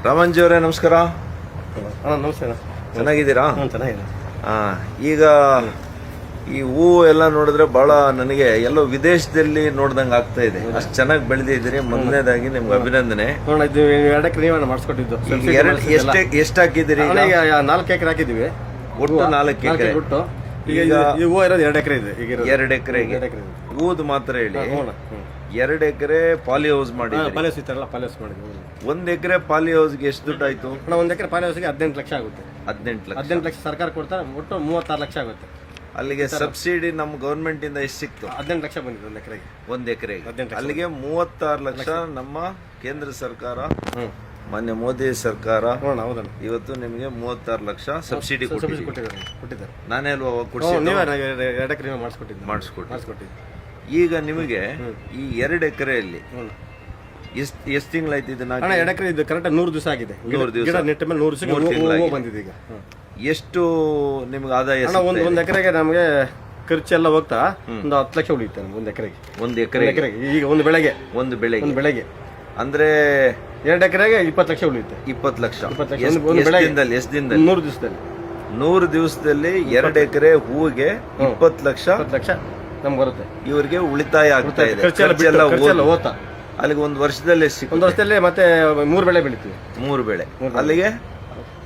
ರಾಮಂಜಿ ಅವರೇ ನಮಸ್ಕಾರ. ನಮಸ್ಕಾರ. ಚೆನ್ನಾಗಿದ್ದೀರಾ? ಚೆನ್ನಾಗಿದೆ. ಈಗ ಈ ಹೂವು ಎಲ್ಲ ನೋಡಿದ್ರೆ ಬಹಳ ನನಗೆ ಎಲ್ಲೋ ವಿದೇಶದಲ್ಲಿ ನೋಡ್ದಂಗೆ ಆಗ್ತಾ ಇದೆ. ಅಷ್ಟು ಚೆನ್ನಾಗಿ ಬೆಳೆದಿದ್ದೀರಿ. ಮೊದಲನೇದಾಗಿ ನಿಮ್ಗೆ ಅಭಿನಂದನೆ. ಇದು 2 ಎಕರೆ ನೀವೇ ಮಾಡಿಸ್ಕೊಟ್ಟಿದ್ದು. ಎಷ್ಟು ಹಾಕಿದ್ದೀರಿ? 4 ಎಕರೆ ಹಾಕಿದ್ದೀವಿ. ಒಟ್ಟು 4 ಎಕರೆ. ಈಗ ಈ ಹೂವು ಇರೋದು 2 ಎಕರೆ ಇದೆ. ಈಗ 2 ಎಕರೆಗೆ ಹೂದು ಮಾತ್ರ ಹೇಳಿ. 2 ಎಕರೆ ಪಾಲಿ ಹೌಸ್ ಮಾಡಿದ್ರಿ. ಪಾಲಿಹೌಸ್ ಇತ್ತಾರಲ್ಲ, ಪಾಲಿಹೌಸ್ ಮಾಡಿದ್ವಿ. 1 ಎಕರೆ ಪಾಲಿ ಹೌಸ್ಗೆ ಎಷ್ಟು ದುಡ್ಡು ಆಯ್ತು? 1 ಎಕರೆ ಪಾಲಿಹೌಸ್ಗೆ 18 ಲಕ್ಷ ಆಗುತ್ತೆ. 18 ಲಕ್ಷ ಸರ್ಕಾರ ಕೊಡ್ತಾರೆ. ಒಟ್ಟು 36 ಲಕ್ಷ ಆಗುತ್ತೆ. ಅಲ್ಲಿಗೆ ಸಬ್ಸಿಡಿ ನಮ್ಮ ಗವರ್ಮೆಂಟ್ ಇಂದ ಎಷ್ಟು ಸಿಕ್ತು? 18 ಲಕ್ಷ ಬಂದಿದೆ 1 ಎಕರೆಗೆ. 1 ಎಕರೆಗೆ ಅಲ್ಲಿಗೆ 36 ಲಕ್ಷ ನಮ್ಮ ಕೇಂದ್ರ ಸರ್ಕಾರ, ಮಾನ್ಯ ಮೋದಿ ಸರ್ಕಾರ ಇವತ್ತು ನಿಮಗೆ 36 ಲಕ್ಷ ಸಬ್ಸಿಡಿ ಕೊಟ್ಟಿದ್ದಾರೆ. ನಾನೇ ಅಲ್ವಾ ಮಾಡಿಸ್ಕೊಟ್ಟಿದ್ದೆ. ಈಗ ನಿಮಗೆ ಈ 2 ಎಕರೆಯಲ್ಲಿ ಎಷ್ಟು ತಿಂಗಳಾಯ್ತು ಇದನ್ನ? 2 ಎಕರೆ ಇದು ಕರೆಕ್ಟ್ 100 ದಿವಸ ಆಗಿದೆ. 100 ದಿವಸ ನೆಟ್ಟ ಮೇಲೆ 100 ದಿವಸ ಬಂದಿದೆ. ಈಗ ಎಷ್ಟು ನಿಮ್ಗೆ ಆದಾಯ? 1 ಎಕರೆಗೆ ನಮಗೆ ಖರ್ಚೆಲ್ಲ ಹೋಗ್ತಾ ಒಂದು 10 ಲಕ್ಷ ಉಳಿಯುತ್ತೆ 1 ಎಕರೆಗೆ. 1 ಎಕರೆಗೆ ಈಗ ಒಂದು ಬೆಳೆಗೆ ಅಂದ್ರೆ 2 ಎಕರೆಗೆ 20 ಲಕ್ಷ ಉಳಿಯುತ್ತೆ. 20 ಲಕ್ಷ. ಎಷ್ಟು ದಿನದಲ್ಲಿ? 100 ದಿವಸದಲ್ಲಿ. 100 ದಿವಸದಲ್ಲಿ 2 ಎಕರೆ ಹೂವಿಗೆ 20 ಲಕ್ಷ ನಮ್ಗೆ ಬರುತ್ತೆ. ಇವರಿಗೆ ಉಳಿತಾಯ ಆಗ್ತಾ ಇದೆ. ಖರ್ಚೆಲ್ಲ ಹೋಗ್ತಾ ಅಲ್ಲಿಗೆ 1 ವರ್ಷದಲ್ಲಿ 1 ವರ್ಷದಲ್ಲಿ ಮತ್ತೆ 3 ಬೆಳೆ ಬೆಳಿತೀವಿ. 3 ಬೆಳೆ ಅಲ್ಲಿಗೆ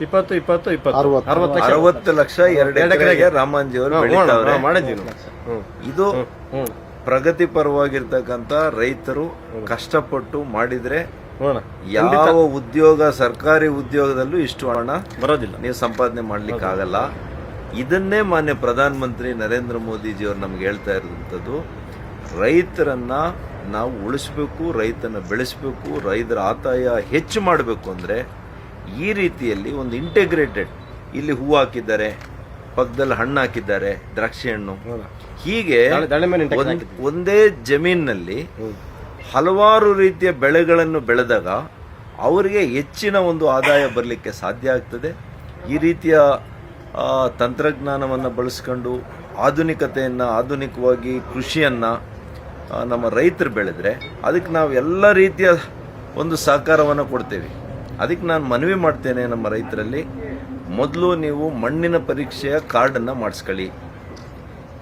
20 60 ಲಕ್ಷ 2 ಎಕರೆಗೆ ರಾಮಂಜಿ ಅವರು ಬೆಳೀತಾವ್ರೆ. ಇದು ಪ್ರಗತಿ ಪರವಾಗಿರ್ತಕ್ಕಂಥ ರೈತರು ಕಷ್ಟಪಟ್ಟು ಮಾಡಿದ್ರೆ ಯಾವ ಉದ್ಯೋಗ, ಸರ್ಕಾರಿ ಉದ್ಯೋಗದಲ್ಲೂ ಇಷ್ಟು ಹಣ ಬರೋದಿಲ್ಲ, ನೀವು ಸಂಪಾದನೆ ಮಾಡ್ಲಿಕ್ಕೆ ಆಗಲ್ಲ. ಇದನ್ನೇ ಮಾನ್ಯ ಪ್ರಧಾನ ಮಂತ್ರಿ ನರೇಂದ್ರ ಮೋದಿಜಿಯವರು ನಮ್ಗೆ ಹೇಳ್ತಾ ಇರುವಂಥದ್ದು, ರೈತರನ್ನ ನಾವು ಉಳಿಸ್ಬೇಕು, ರೈತನ ಬೆಳೆಸಬೇಕು, ರೈತರ ಆದಾಯ ಹೆಚ್ಚು ಮಾಡಬೇಕು ಅಂದರೆ ಈ ರೀತಿಯಲ್ಲಿ ಒಂದು ಇಂಟಿಗ್ರೇಟೆಡ್, ಇಲ್ಲಿ ಹೂ ಹಾಕಿದ್ದಾರೆ, ಪಕ್ಕದಲ್ಲಿ ಹಣ್ಣು ಹಾಕಿದ್ದಾರೆ, ದ್ರಾಕ್ಷಿ ಹಣ್ಣು, ಹೀಗೆ ಒಂದೇ ಜಮೀನಿನಲ್ಲಿ ಹಲವಾರು ರೀತಿಯ ಬೆಳೆಗಳನ್ನು ಬೆಳೆದಾಗ ಅವರಿಗೆ ಹೆಚ್ಚಿನ ಒಂದು ಆದಾಯ ಬರಲಿಕ್ಕೆ ಸಾಧ್ಯ ಆಗ್ತದೆ. ಈ ರೀತಿಯ ತಂತ್ರಜ್ಞಾನವನ್ನು ಬಳಸ್ಕೊಂಡು ಆಧುನಿಕವಾಗಿ ಕೃಷಿಯನ್ನು ನಮ್ಮ ರೈತರು ಬೆಳೆದ್ರೆ ಅದಕ್ಕೆ ನಾವು ಎಲ್ಲ ರೀತಿಯ ಒಂದು ಸಹಕಾರವನ್ನು ಕೊಡ್ತೇವೆ. ಅದಕ್ಕೆ ನಾನು ಮನವಿ ಮಾಡ್ತೇನೆ ನಮ್ಮ ರೈತರಲ್ಲಿ, ಮೊದಲು ನೀವು ಮಣ್ಣಿನ ಪರೀಕ್ಷೆಯ ಕಾರ್ಡನ್ನು ಮಾಡಿಸ್ಕೊಳ್ಳಿ.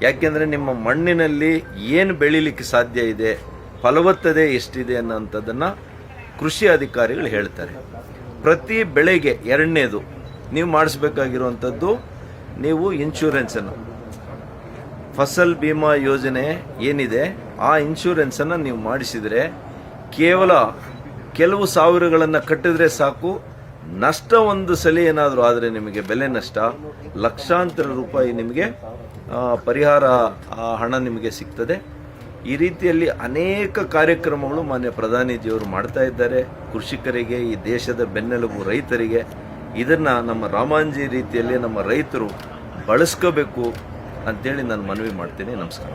ಯಾಕೆಂದರೆ ನಿಮ್ಮ ಮಣ್ಣಿನಲ್ಲಿ ಏನು ಬೆಳೀಲಿಕ್ಕೆ ಸಾಧ್ಯ ಇದೆ, ಫಲವತ್ತತೆ ಎಷ್ಟಿದೆ ಅನ್ನೋಂಥದ್ದನ್ನು ಕೃಷಿ ಅಧಿಕಾರಿಗಳು ಹೇಳ್ತಾರೆ. ಪ್ರತಿ ಬೆಳೆಗೆ 2ನೇದು ನೀವು ಮಾಡಿಸ್ಬೇಕಾಗಿರುವಂಥದ್ದು, ನೀವು ಇನ್ಶೂರೆನ್ಸನ್ನು, ಫಸಲ್ ಬಿಮಾ ಯೋಜನೆ ಏನಿದೆ ಆ ಇನ್ಶೂರೆನ್ಸನ್ನು ನೀವು ಮಾಡಿಸಿದರೆ ಕೇವಲ ಕೆಲವು ಸಾವಿರಗಳನ್ನು ಕಟ್ಟಿದ್ರೆ ಸಾಕು, ನಷ್ಟ ಒಂದು ಸಲ ಏನಾದರೂ ಆದರೆ ನಿಮಗೆ ಬೆಲೆ ನಷ್ಟ ಲಕ್ಷಾಂತರ ರೂಪಾಯಿ ನಿಮಗೆ ಪರಿಹಾರ ಹಣ ನಿಮಗೆ ಸಿಗ್ತದೆ. ಈ ರೀತಿಯಲ್ಲಿ ಅನೇಕ ಕಾರ್ಯಕ್ರಮಗಳು ಮಾನ್ಯ ಪ್ರಧಾನಿಜಿಯವರು ಮಾಡ್ತಾ ಇದ್ದಾರೆ ಕೃಷಿಕರಿಗೆ, ಈ ದೇಶದ ಬೆನ್ನೆಲುಬು ರೈತರಿಗೆ. ಇದನ್ನು ನಮ್ಮ ರಾಮಂಜಿ ರೀತಿಯಲ್ಲಿ ನಮ್ಮ ರೈತರು ಬಳಸ್ಕೋಬೇಕು ಅಂತೇಳಿ ನಾನು ಮನವಿ ಮಾಡ್ತೀನಿ. ನಮಸ್ಕಾರ.